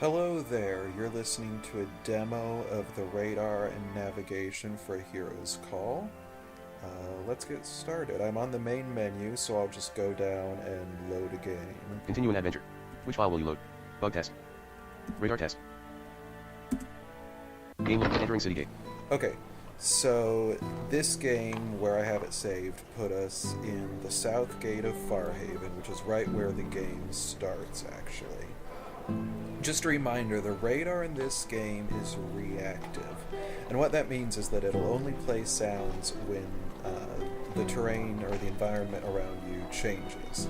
Hello there, you're listening to a demo of the radar and navigation for a Hero's Call. Let's get started. I'm on the main menu, so I'll just go down and load a game. Continue an adventure. Which file will you load? Bug test. Radar test. Game load. Entering city gate. Okay, so this game, where I have it saved, put us in the south gate of Farhaven, which is right where the game starts, actually. Just a reminder, the radar in this game is reactive. And what that means is that it'll only play sounds when the terrain or the environment around you changes.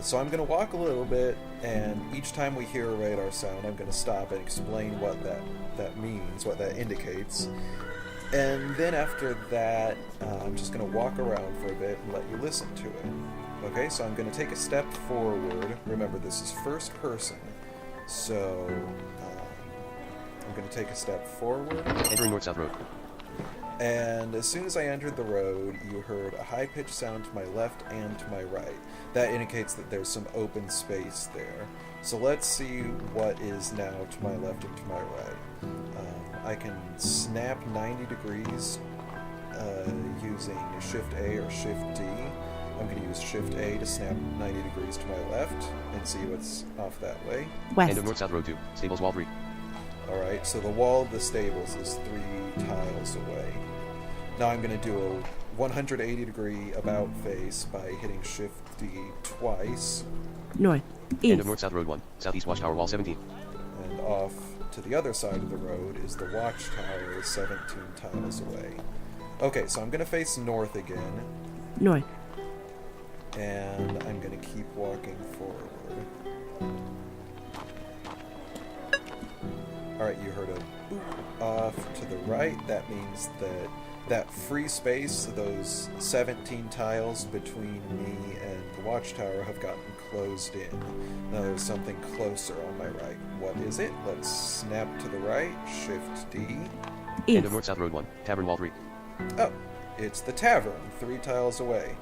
So I'm going to walk a little bit, and each time we hear a radar sound, I'm going to stop and explain what that means, what that indicates. And then after that, I'm just going to walk around for a bit and let you listen to it. Okay, so I'm going to take a step forward. Remember, this is first person. So, I'm going to take a step forward. Entering north-south road. And as soon as I entered the road, you heard a high-pitched sound to my left and to my right. That indicates that there's some open space there. So let's see what is now to my left and to my right. I can snap 90 degrees using Shift A or Shift D. I'm going to use Shift A to snap 90 degrees to my left and see what's off that way. West. End of north-south road 2. Stables wall 3. Alright, so the wall of the stables is 3 tiles away. Now I'm going to do a 180 degree about face by hitting Shift D twice. North. East. End of north-south road 1. Southeast watchtower wall 17. And off to the other side of the road is the watchtower 17 tiles away. Okay, so I'm going to face north again. North. And I'm going to keep walking forward. Alright, you heard a boop off to the right. That means that free space, those 17 tiles between me and the watchtower, have gotten closed in. Now there's something closer on my right. What is it? Let's snap to the right, Shift D. East. End of north-south road 1. Tavern wall 3. Oh, it's the tavern, 3 tiles away.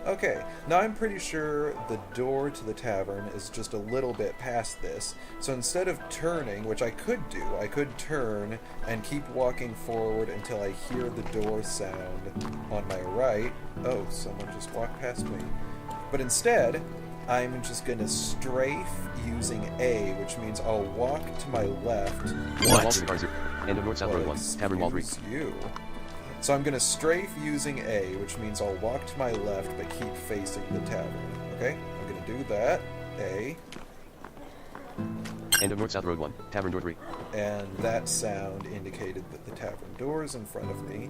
Okay, now I'm pretty sure the door to the tavern is just a little bit past this, so instead of turning, which I could do, I could turn and keep walking forward until I hear the door sound on my right. Oh, someone just walked past me. But instead, I'm just going to strafe using A, which means I'll walk to my left. What? End of north-south road 1. Tavern wall 3. You. So I'm going to strafe using A, which means I'll walk to my left but keep facing the tavern. Okay? I'm going to do that. A. End of north-south road 1. Tavern door 3. And that sound indicated that the tavern door is in front of me.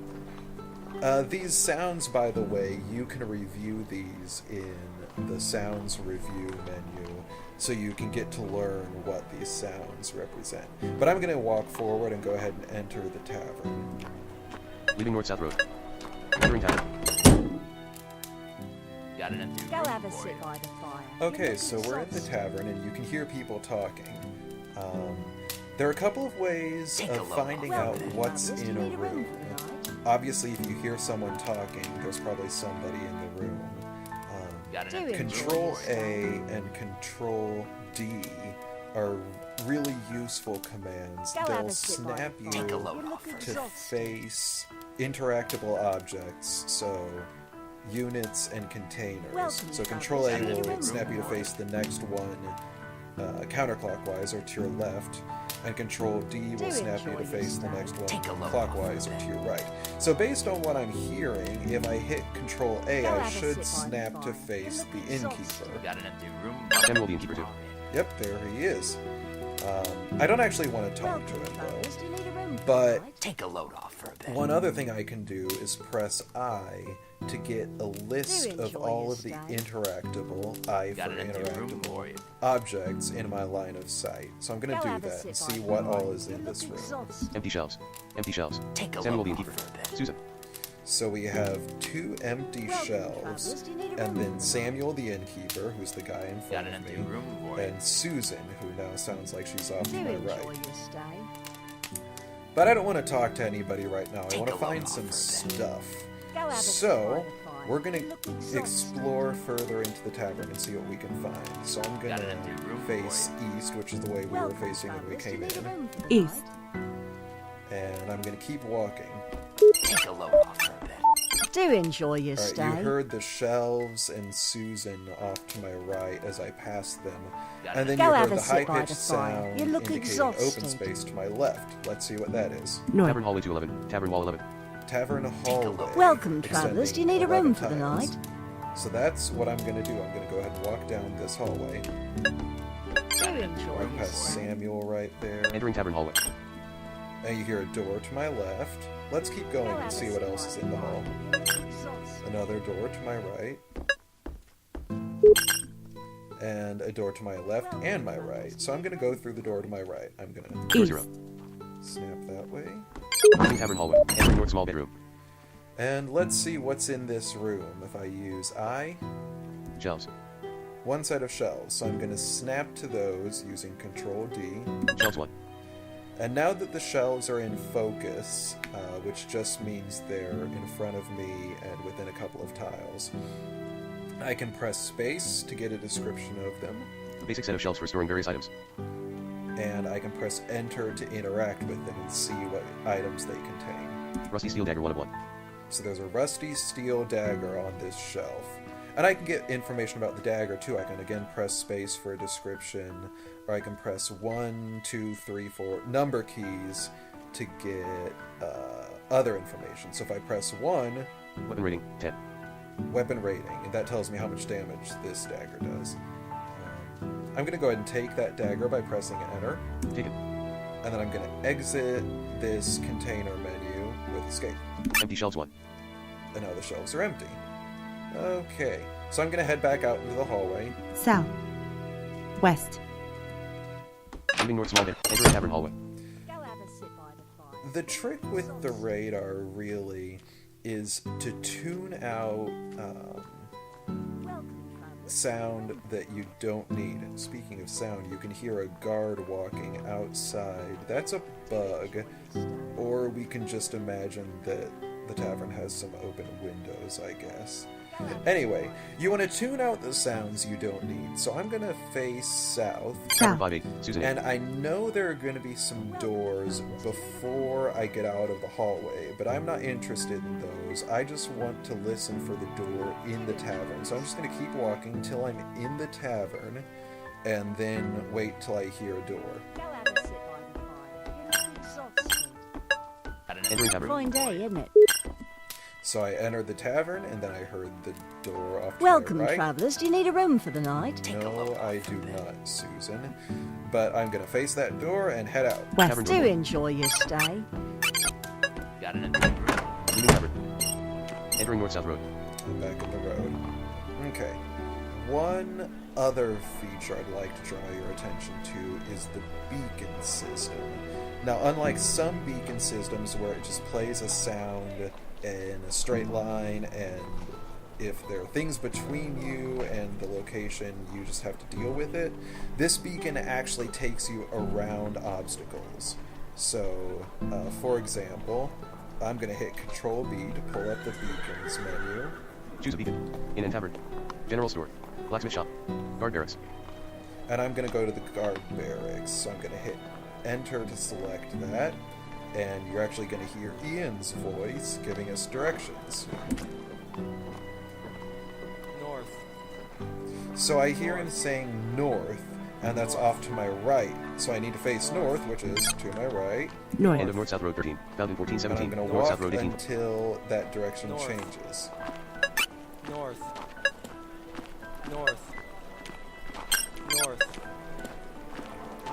These sounds, by the way, you can review these in the Sounds Review menu, so you can get to learn what these sounds represent. But I'm going to walk forward and go ahead and enter the tavern. Leaving north-south road. Entering tavern. Got an empty Go room have a for sit you. by the fire. Okay, so we're in the tavern, and you can hear people talking. There are a couple of ways Take a of look. finding Well, out then, what's Alice, in you a need room. tonight. Obviously, if you hear someone talking, there's probably somebody in the room. Got an Do empty it. room Control for you. A and Control D are really useful commands. Go have They'll a sit by snap the you fire. Take a load You're off looking first. to exhausted. face interactable objects, so units and containers. Welcome, So Tavern. Control A Got an will empty snap you to room. face the next one counterclockwise or to your left, and Control D will Do snap you enjoy to face the your next one Take a load clockwise off or of to it. your right. So based on what I'm hearing, if I hit Control A, Go I have a should sit by the snap to fire. face You're the looking exhausted. innkeeper. Got an empty room. Samuel the innkeeper 2. Yep, there he is. I don't actually want to talk to Welcome, him, though. travellers. Do you need a room But- tonight? Take a load off for a bit. One other thing I can do is press I to get a list Do of enjoy all your of the stay. interactable, I Got for an empty room interactable, for you. objects in my line of sight. So I'm going Go to have do a that sit and by see the what fire. all is You're in this looking room. exhausted. Empty shelves. Empty shelves. Take a Samuel load the off innkeeper. for a bit. Susan. So we have 2 empty Welcome, shelves, travellers. Do you need a and room then tonight? Samuel the innkeeper, who's the guy in Got front an of empty me, room for you. and Susan, who now sounds like she's off to Do my enjoy right. your stay. But I don't want to talk to anybody right now. I Take want to a load find off some for a bit. stuff. Go have a So, sit by the fire. we're gonna explore further into the tavern and see what we can find. So I'm Got an gonna empty room face east, which is the way we were facing when we came in. East. And I'm gonna keep walking. Take a load off for a bit. Do enjoy your Alright, stay. you heard the shelves and Susan off to my right as I passed them. And then Go you have heard a the sit by high-pitched the fire. sound You look indicating exhausted. open space to my left. Let's see what that is. North. Tavern hallway 211. Tavern wall 11. Tavern hallway. Welcome, travellers. Do you need a extending room 11 for the tiles. night? So that's what I'm gonna do. I'm gonna go ahead and walk down this hallway. Do enjoy Right your past stay. Samuel right there. Entering tavern hallway. And you hear a door to my left. Let's keep going and see what else is in the hall. Another door to my right. And a door to my left and my right. So I'm gonna go through the door to my right. I'm gonna Door East. 0. snap that way. Entering tavern hallway. Entering north small bedroom. And let's see what's in this room. If I use I, Shelves. one set of shelves. So I'm gonna snap to those using Control D. Shelves 1. And now that the shelves are in focus, which just means they're in front of me and within a couple of tiles, I can press space to get a description of them, A basic set of shelves for storing various items. and I can press enter to interact with them and see what items they contain. Rusty steel dagger 1 of 1. So there's a rusty steel dagger on this shelf. And I can get information about the dagger too. I can again press space for a description, or I can press 1, 2, 3, 4 number keys to get other information. So if I press 1, Weapon rating 10. weapon rating, and that tells me how much damage this dagger does. I'm going to go ahead and take that dagger by pressing enter, Taken. and then I'm going to exit this container menu with escape. Empty shelves 1. And now the shelves are empty. Okay, so I'm going to head back out into the hallway. South. West. Moving north small bed. Entering tavern hallway. Go have a sit by the fire. The trick with the radar really is to tune out Welcome, travellers. sound that you don't need. Speaking of sound, you can hear a guard walking outside. That's a bug. Or we can just imagine that the tavern has some open windows, I guess. Anyway, you want to tune out the sounds you don't need. So I'm going to face south. Tavern South. 5-8. Susan 8. And I know there are going to be some doors before I get out of the hallway, but I'm not interested in those. I just want to listen for the door in the tavern. So I'm just going to keep walking till I'm in the tavern, and then wait till I hear a door. Go have a sit by the fire. You look exhausted. Got an Entering tavern. Fine day, isn't it? So I entered the tavern, and then I heard the door off to Welcome, my right. travellers. Do you need a room for the night? No, I do not, Susan. But I'm going to face that door and head out. West. Tavern Do door 1. enjoy your stay. Got an empty room. Moving tavern. Entering north south road. I'm back in the road. Okay. One other feature I'd like to draw your attention to is the beacon system. Now, unlike some beacon systems where it just plays a sound in a straight line, and if there are things between you and the location, you just have to deal with it, this beacon actually takes you around obstacles. So, for example, I'm going to hit Control B to pull up the beacons menu. Choose a beacon. Inn and tavern. General store. Blacksmith shop. Guard barracks. And I'm going to go to the guard barracks. So I'm going to hit enter to select that. And you're actually going to hear Ian's voice giving us directions. North. So I hear him saying north, and that's off to my right. So I need to face north, which is to my right. North. End of north south road 13. Found in And I'm 1417. going to North walk south road 18. until that direction North. changes. North. North. North.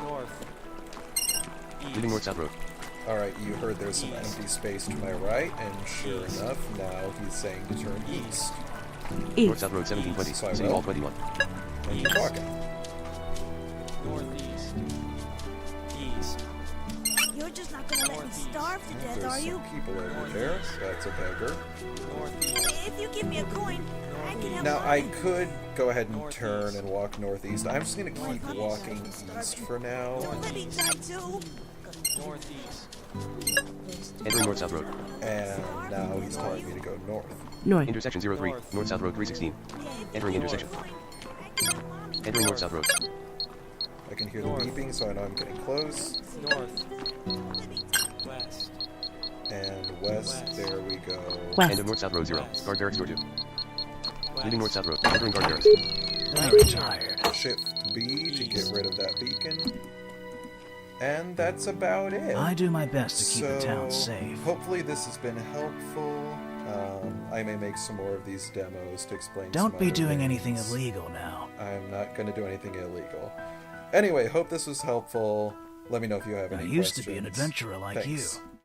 North. Moving East. north south road. Alright, you heard there's some empty space to my right, and sure enough, now he's saying to turn east. North East. south road 1720. So I City will. Hall 21. And keep walking. Northeast. East. You're just not gonna let me Northeast. starve to death, There's are you? some people over there. That's a beggar. Northeast. If you give me a coin, I can help. Now, I mine. could go ahead and Northeast. turn and walk northeast. I'm just going to keep walking east for now. Don't let me die too. Northeast. Entering North South Road. And now he's telling me to go north. North. Intersection 03. North South Road 316. Entering intersection. Entering North South Road. I can hear North. the beeping, so I know I'm getting close. North. West. And west, West. there we go. West. End of North South Road 0. West. Guard barracks door 2. West. Leaving North South Road. Entering guard barracks. Very tired. Shift B to get rid of that beacon. And that's about it. I do my best to keep the town So, safe. Hopefully this has been helpful. I may make some more of these demos to explain Don't some be other doing anything things. illegal now. I'm not going to do anything illegal. Anyway, hope this was helpful. Let me know if you have I any used questions. to be an adventurer like Thanks. you.